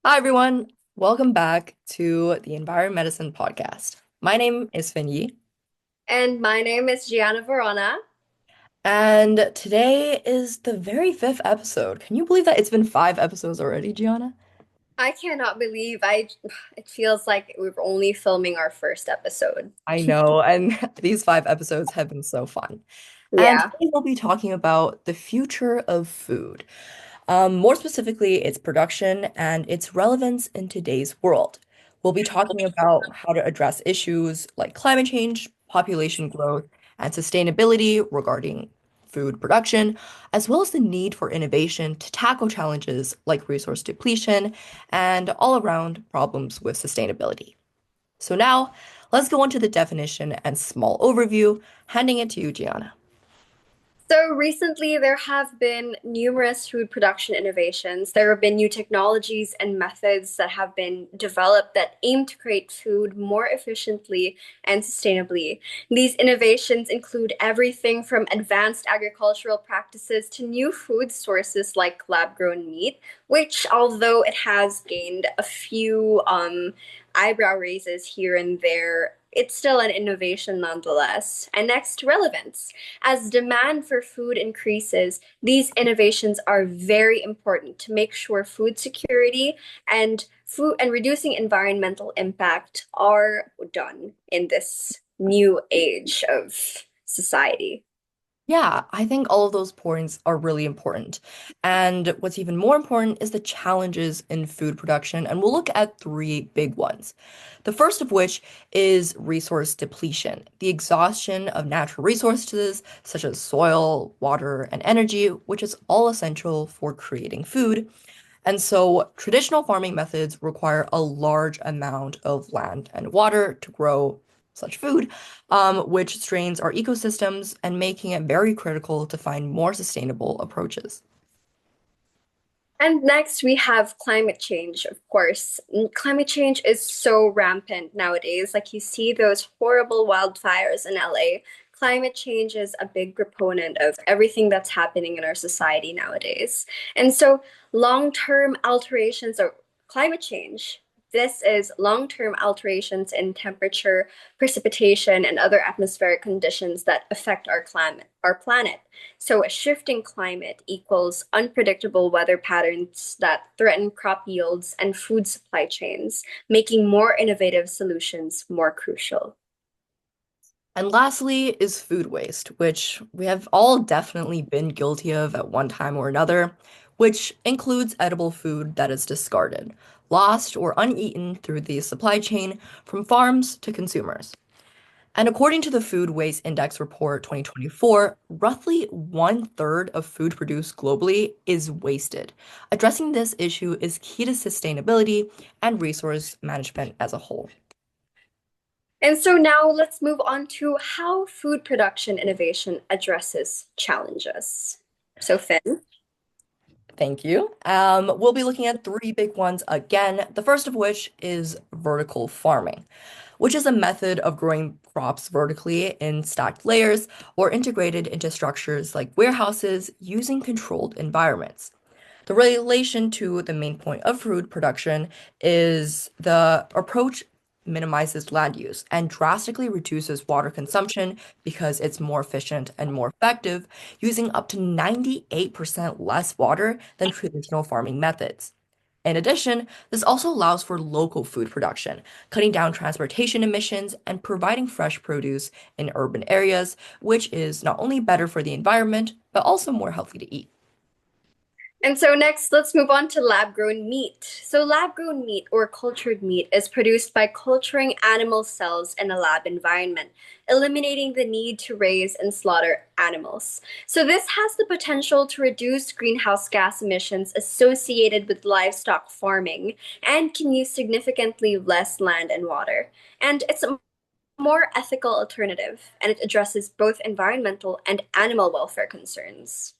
Hi, everyone. Welcome back to the EnvironMedicine podcast. My name is Finyi, And my name is Gianna Varona. and today is the very fifth episode. Can you believe that it's been five episodes already, Gianna? I cannot believe it feels like we were only filming our first episode. I know, and these five episodes have been so fun. And Yeah. today we'll be talking about the future of food. More specifically, its production and its relevance in today's world. We'll be talking about how to address issues like climate change, population growth, and sustainability regarding food production, as well as the need for innovation to tackle challenges like resource depletion and all around problems with sustainability. So now, let's go on to the definition and small overview, handing it to you, Gianna. So recently, there have been numerous food production innovations. There have been new technologies and methods that have been developed that aim to create food more efficiently and sustainably. These innovations include everything from advanced agricultural practices to new food sources like lab-grown meat, which, although it has gained a few eyebrow raises here and there, it's still an innovation nonetheless. And next, relevance. As demand for food increases, these innovations are very important to make sure food security and reducing environmental impact are done in this new age of society. Yeah, I think all of those points are really important. And what's even more important is the challenges in food production. And we'll look at three big ones. The first of which is resource depletion, the exhaustion of natural resources such as soil, water, and energy, which is all essential for creating food. And so traditional farming methods require a large amount of land and water to grow such food, which strains our ecosystems and making it very critical to find more sustainable approaches. And next, we have climate change, of course. Climate change is so rampant nowadays. Like you see those horrible wildfires in LA. Climate change is a big proponent of everything that's happening in our society nowadays. And so, long-term alterations of climate change, this is long-term alterations in temperature, precipitation, and other atmospheric conditions that affect our planet. So, a shifting climate equals unpredictable weather patterns that threaten crop yields and food supply chains, making more innovative solutions more crucial. And lastly is food waste, which we have all definitely been guilty of at one time or another, which includes edible food that is discarded, lost, or uneaten through the supply chain from farms to consumers. And according to the Food Waste Index Report 2024, roughly one third of food produced globally is wasted. Addressing this issue is key to sustainability and resource management as a whole. And so now let's move on to how food production innovation addresses challenges. So, Finn. Thank you. We'll be looking at three big ones again. The first of which is vertical farming, which is a method of growing crops vertically in stacked layers or integrated into structures like warehouses using controlled environments. The relation to the main point of food production is the approach minimizes land use and drastically reduces water consumption because it's more efficient and more effective, using up to 98% less water than traditional farming methods. In addition, this also allows for local food production, cutting down transportation emissions and providing fresh produce in urban areas, which is not only better for the environment, but also more healthy to eat. And so next, let's move on to lab-grown meat. So lab-grown meat or cultured meat is produced by culturing animal cells in a lab environment, eliminating the need to raise and slaughter animals. So this has the potential to reduce greenhouse gas emissions associated with livestock farming and can use significantly less land and water. And it's a more ethical alternative, and it addresses both environmental and animal welfare concerns.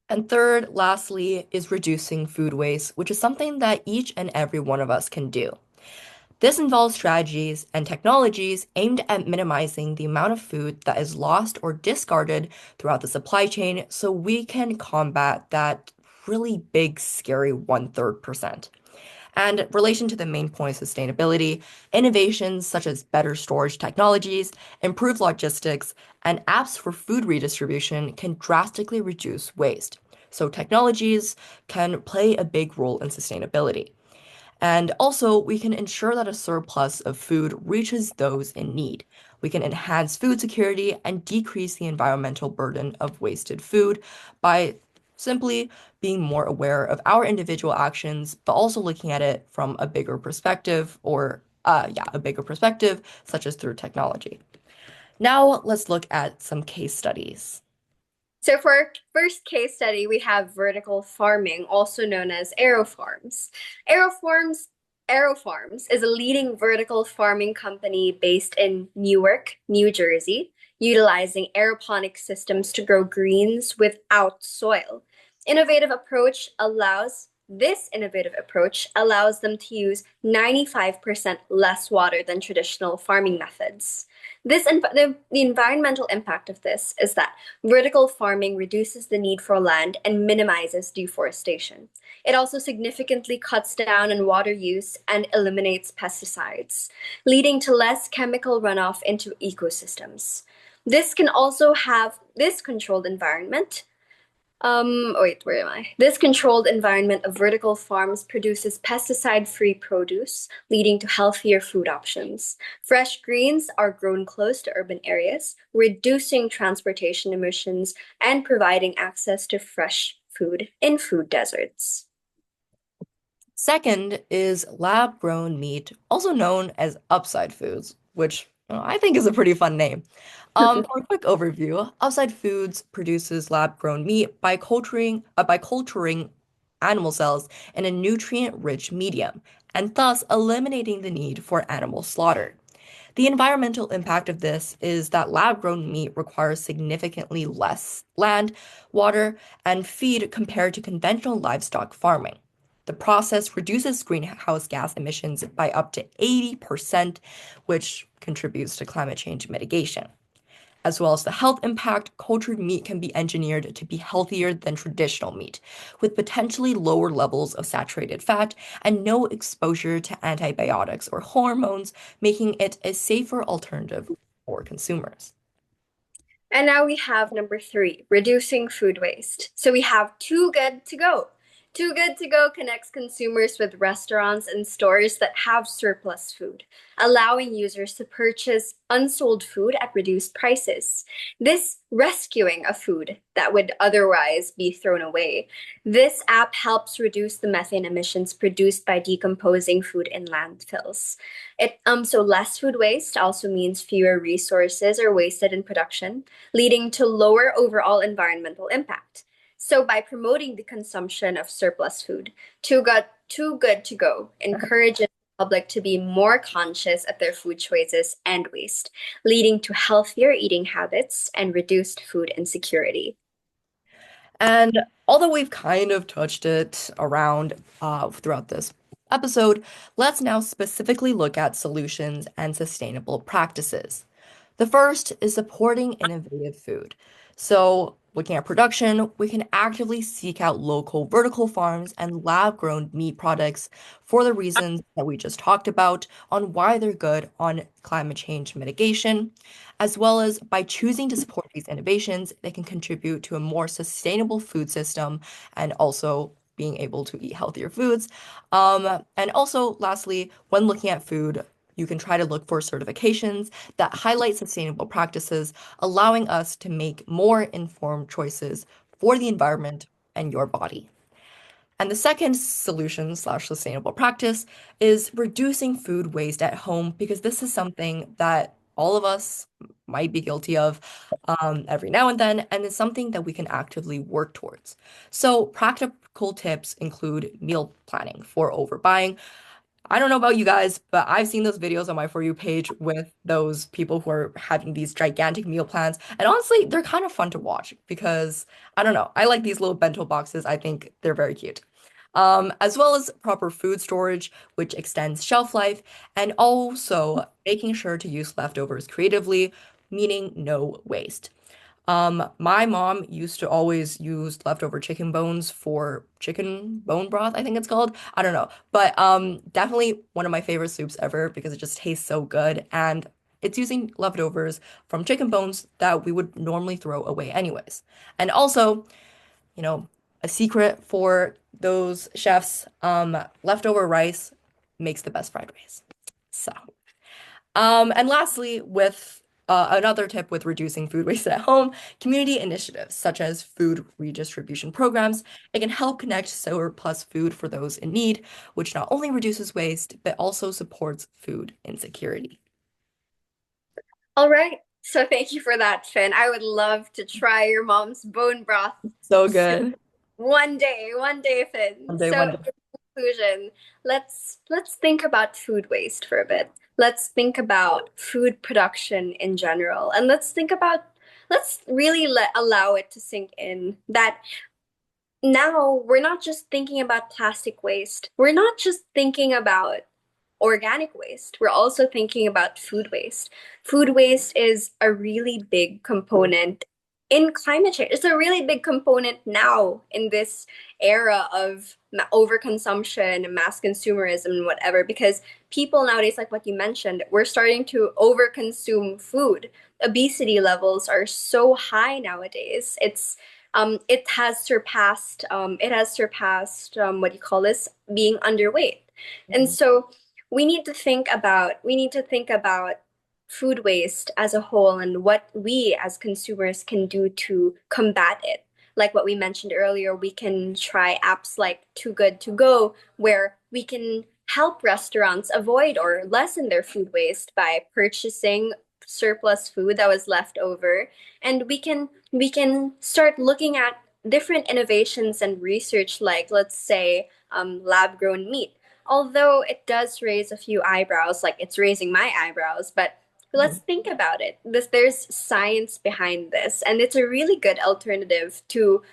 And third, lastly, is reducing food waste, which is something that each and every one of us can do. This involves strategies and technologies aimed at minimizing the amount of food that is lost or discarded throughout the supply chain so we can combat that really big, scary 1/3%. And in relation to the main point of sustainability, innovations such as better storage technologies, improved logistics, and apps for food redistribution can drastically reduce waste. So technologies can play a big role in sustainability. And also, we can ensure that a surplus of food reaches those in need. We can enhance food security and decrease the environmental burden of wasted food by simply being more aware of our individual actions, but also looking at it from a bigger perspective a bigger perspective, such as through technology. Now, let's look at some case studies. So for our first case study, we have vertical farming, also known as aerofarms. Aerofarms, Aerofarms is a leading vertical farming company based in Newark, New Jersey, utilizing aeroponic systems to grow greens without soil. This innovative approach allows them to use 95% less water than traditional farming methods. The environmental impact of this is that vertical farming reduces the need for land and minimizes deforestation. It also significantly cuts down on water use and eliminates pesticides, leading to less chemical runoff into ecosystems. This controlled environment wait, where am I? This controlled environment of vertical farms produces pesticide-free produce, leading to healthier food options. Fresh greens are grown close to urban areas, reducing transportation emissions and providing access to fresh food in food deserts. Second is lab-grown meat, also known as upside foods, which I think is a pretty fun name. For a quick overview, Upside Foods produces lab-grown meat by culturing animal cells in a nutrient-rich medium, and thus eliminating the need for animal slaughter. The environmental impact of this is that lab-grown meat requires significantly less land, water, and feed compared to conventional livestock farming. The process reduces greenhouse gas emissions by up to 80%, which contributes to climate change mitigation. As well as the health impact, cultured meat can be engineered to be healthier than traditional meat, with potentially lower levels of saturated fat and no exposure to antibiotics or hormones, making it a safer alternative for consumers. And now we have number three, reducing food waste. So we have Too Good to Go. Too Good to Go connects consumers with restaurants and stores that have surplus food, allowing users to purchase unsold food at reduced prices. This rescuing of food that would otherwise be thrown away. This app helps reduce the methane emissions produced by decomposing food in landfills. So less food waste also means fewer resources are wasted in production, leading to lower overall environmental impact. So by promoting the consumption of surplus food, Too Good to Go encourages the public to be more conscious of their food choices and waste, leading to healthier eating habits and reduced food insecurity. And although we've kind of touched it around throughout this episode, let's now specifically look at solutions and sustainable practices. The first is supporting innovative food. So, looking at production, we can actively seek out local vertical farms and lab-grown meat products for the reasons that we just talked about on why they're good on climate change mitigation, as well as by choosing to support these innovations, they can contribute to a more sustainable food system and also being able to eat healthier foods. And also, lastly, when looking at food, you can try to look for certifications that highlight sustainable practices, allowing us to make more informed choices for the environment and your body. And the second solution slash sustainable practice is reducing food waste at home because this is something that all of us might be guilty of every now and it's something that we can actively work towards. So practical tips include meal planning for overbuying. I don't know about you guys, but I've seen those videos on my For You page with those people who are having these gigantic meal plans. And honestly, they're kind of fun to watch because I don't know. I like these little bento boxes. I think they're very cute. As well as proper food storage, which extends shelf life, and also making sure to use leftovers creatively, meaning no waste. My mom used to always use leftover chicken bones for chicken bone broth, I think it's called. I don't know. But definitely one of my favorite soups ever because it just tastes so good and it's using leftovers from chicken bones that we would normally throw away anyways. And also, you know, a secret for those chefs, leftover rice makes the best fried rice. So, and lastly, with another tip with reducing food waste at home, community initiatives such as food redistribution programs, it can help connect surplus food for those in need, which not only reduces waste, but also supports food insecurity. All right. So thank you for that, Finn. I would love to try your mom's bone broth So soup good. one day, Finn. One day, So one day. in conclusion, let's think about food waste for a bit. Let's think about food production in general, and let's really allow it to sink in that now we're not just thinking about plastic waste. We're not just thinking about organic waste. We're also thinking about food waste. Food waste is a really big component in climate change. It's a really big component now in this era of overconsumption, mass consumerism, and whatever, because people nowadays, like what you mentioned, we're starting to overconsume food. Obesity levels are so high nowadays. It has surpassed what do you call this, being underweight. And Mhm. so we need to think about food waste as a whole and what we as consumers can do to combat it. Like what we mentioned earlier, we can try apps like Too Good To Go, where we can help restaurants avoid or lessen their food waste by purchasing surplus food that was left over. And we can start looking at different innovations and research, like let's say lab grown meat, although it does raise a few eyebrows, like it's raising my eyebrows, but let's Mhm. think about it. There's science behind this, and it's a really good alternative to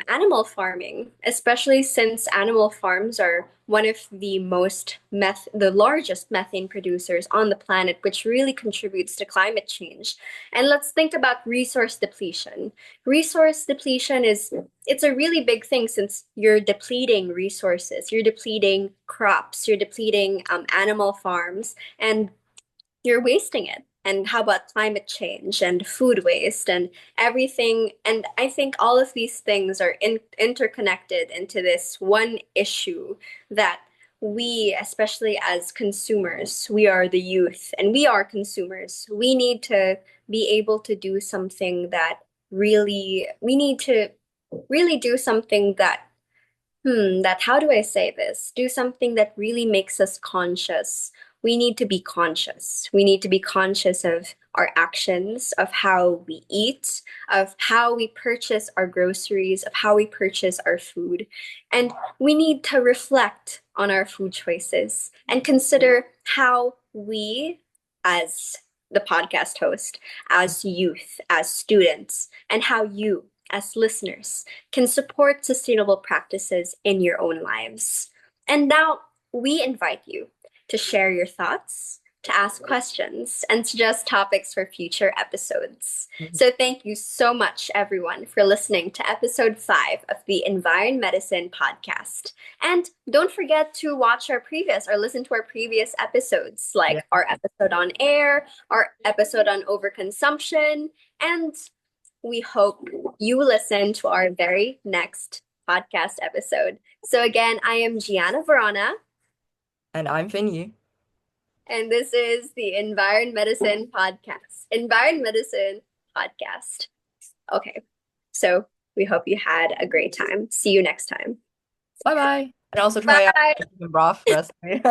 animal farming, especially since animal farms are one of the largest methane producers on the planet, which really contributes to climate change. And let's think about resource depletion. Resource depletion is it's a really big thing since you're depleting resources, you're depleting crops, you're depleting animal farms, and you're wasting it. And how about climate change and food waste and everything? And I think all of these things are interconnected into this one issue that we, especially as consumers, we are the youth and we are consumers. We need to be able to do something that we need to really do something that how do I say this? Do something that really makes us conscious. We need to be conscious. We need to be conscious of our actions, of how we eat, of how we purchase our groceries, of how we purchase our food. And we need to reflect on our food choices and consider how we, as the podcast host, as youth, as students, and how you, as listeners, can support sustainable practices in your own lives. And now we invite you to share your thoughts, to ask questions, and suggest topics for future episodes. Mhm. So, thank you so much, everyone, for listening to episode 5 of the EnvironMedicine podcast. And don't forget to watch our previous or listen to our previous episodes, Yeah. like our episode on air, our episode on overconsumption, and we hope you listen to our very next podcast episode. So, again, I am Gianna Varona, And I'm Finny. and this is the EnvironMedicine podcast. EnvironMedicine podcast. Okay, so we hope you had a great time. See you next time. Bye bye. And also try out Bye. the chicken broth recipe.